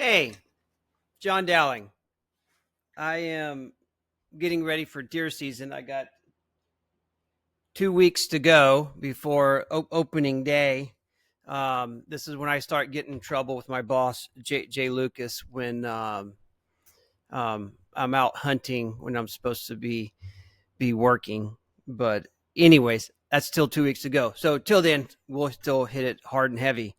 Hey, John Dowling. I am getting ready for deer season. I got 2 weeks to go before opening day. This is when I start getting in trouble with my boss, Jay Lucas, when I'm out hunting when I'm supposed to be working. But anyways, that's still 2 weeks to go. So till then, we'll still hit it hard and heavy.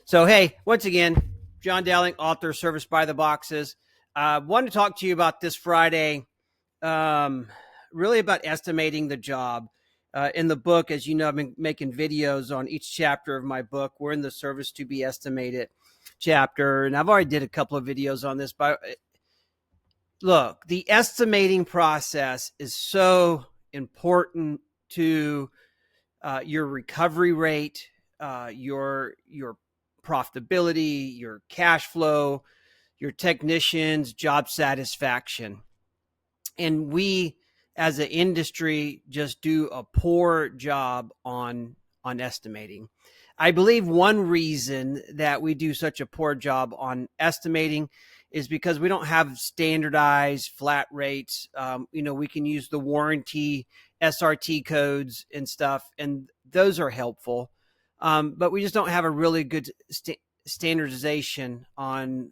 So, hey, once again, John Dowling, author, Service by the Boxes. Want to talk to you about this Friday, really about estimating the job. In the book, as you know, I've been making videos on each chapter of my book. We're in the service to be estimated chapter, and I've already did a couple of videos on this. But look, the estimating process is so important to your recovery rate, your profitability, your cash flow, your technicians, job satisfaction. And we as an industry just do a poor job on estimating. I believe one reason that we do such a poor job on estimating is because we don't have standardized flat rates. We can use the warranty SRT codes and stuff, and those are helpful. But we just don't have a really good standardization on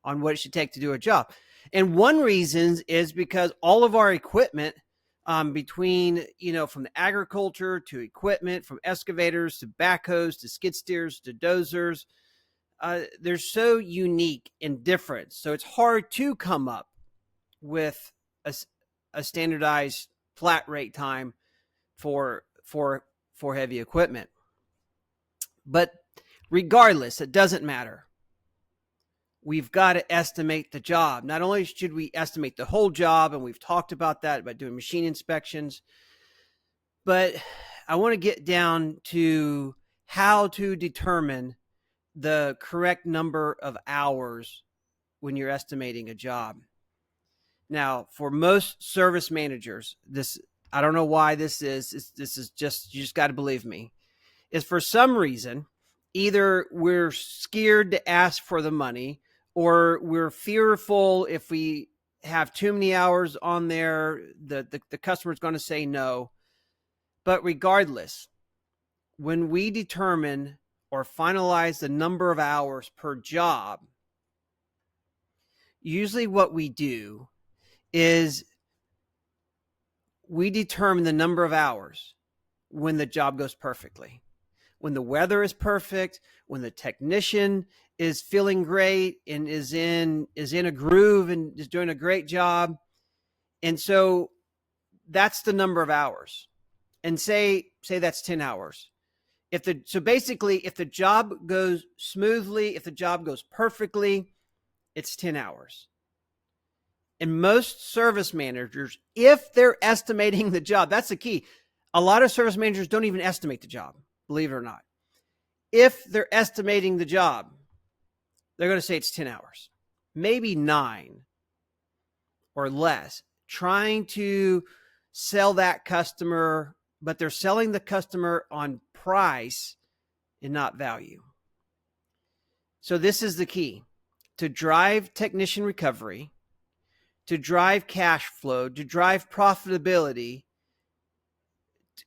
what it should take to do a job. And one reason is because all of our equipment, between, from the agriculture to equipment, from excavators to backhoes to skid steers to dozers, they're so unique and different. So it's hard to come up with a standardized flat rate time for heavy equipment. But regardless, it doesn't matter. We've got to estimate the job. Not only should we estimate the whole job, and we've talked about that by doing machine inspections, but I want to get down to how to determine the correct number of hours when you're estimating a job. Now, for most service managers, I don't know why this is just, you just got to believe me, is for some reason, either we're scared to ask for the money, or we're fearful if we have too many hours on there, the customer's going to say no. But regardless, when we determine or finalize the number of hours per job, usually what we do is we determine the number of hours when the job goes perfectly. When the weather is perfect, when the technician is feeling great and is in a groove and is doing a great job. And so that's the number of hours. And say that's 10 hours. So basically, if the job goes smoothly, if the job goes perfectly, it's 10 hours. And most service managers, if they're estimating the job, that's the key. A lot of service managers don't even estimate the job, believe it or not. If they're estimating the job, they're going to say it's 10 hours, maybe 9 or less, trying to sell that customer, but they're selling the customer on price and not value. So this is the key: to drive technician recovery, to drive cash flow, to drive profitability,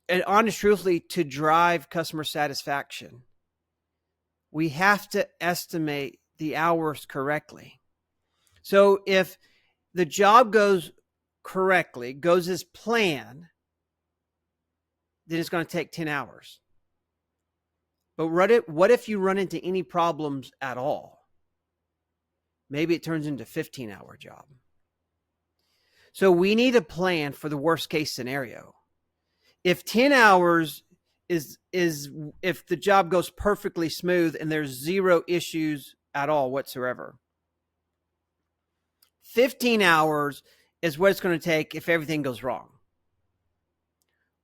and honest, truthfully, to drive customer satisfaction. We have to estimate the hours correctly. So if the job goes correctly, goes as planned, then it's going to take 10 hours. But what if you run into any problems at all? Maybe it turns into a 15-hour job. So we need a plan for the worst case scenario. If 10 hours is if the job goes perfectly smooth and there's zero issues at all whatsoever, 15 hours is what it's going to take if everything goes wrong.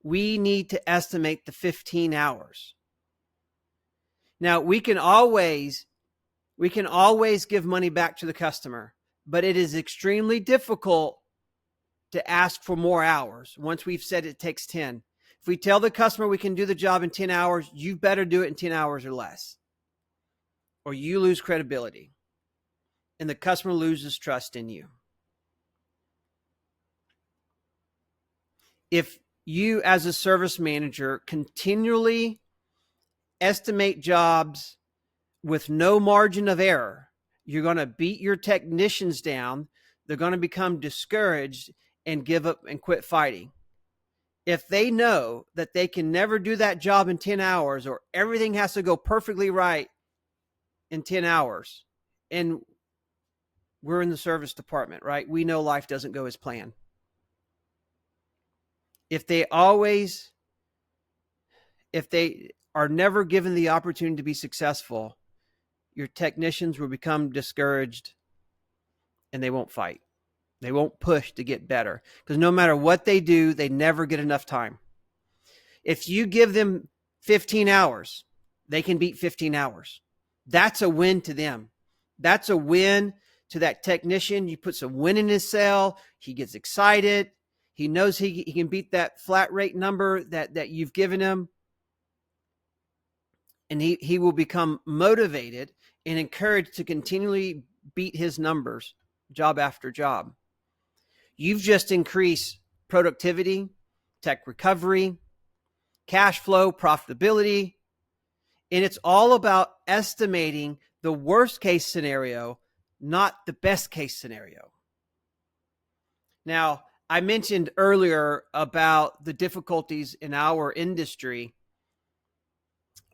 We need to estimate the 15 hours. Now, we can always give money back to the customer, but it is extremely difficult to ask for more hours once we've said it takes 10. If we tell the customer we can do the job in 10 hours, you better do it in 10 hours or less, or you lose credibility. and the customer loses trust in you. If you, as a service manager, continually estimate jobs with no margin of error, you're going to beat your technicians down. They're going to become discouraged and give up and quit fighting. If they know that they can never do that job in 10 hours, or everything has to go perfectly right in 10 hours, and we're in the service department, right? We know life doesn't go as planned. If they are never given the opportunity to be successful, your technicians will become discouraged and they won't fight. They won't push to get better, because no matter what they do, they never get enough time. If you give them 15 hours, they can beat 15 hours. That's a win to them. That's a win to that technician. You put some wind in his sail. He gets excited. He knows he can beat that flat rate number that you've given him. And he will become motivated and encouraged to continually beat his numbers, job after job. You've just increased productivity, tech recovery, cash flow, profitability, and it's all about estimating the worst case scenario, not the best case scenario. Now, I mentioned earlier about the difficulties in our industry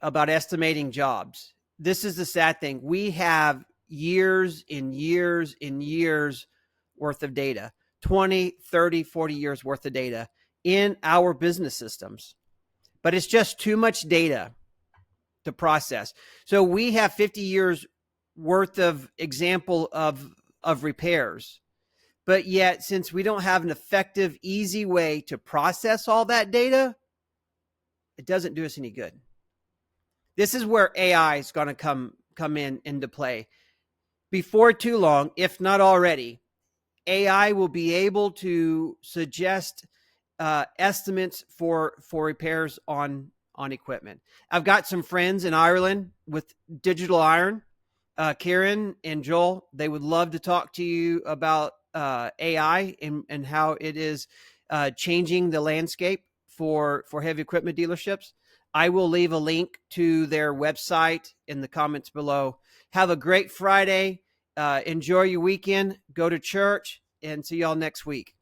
about estimating jobs. This is the sad thing. We have years and years and years worth of data, 20, 30, 40 years worth of data in our business systems. But it's just too much data to process. So we have 50 years worth of example of repairs. But yet, since we don't have an effective, easy way to process all that data, it doesn't do us any good. This is where AI is going to come into play. Before too long, if not already, AI will be able to suggest estimates for repairs on equipment. I've got some friends in Ireland with Digital Iron, Kieran and Joel. They would love to talk to you about AI and how it is changing the landscape for heavy equipment dealerships. I will leave a link to their website in the comments below. Have a great Friday. Enjoy your weekend. Go to church, and see y'all next week.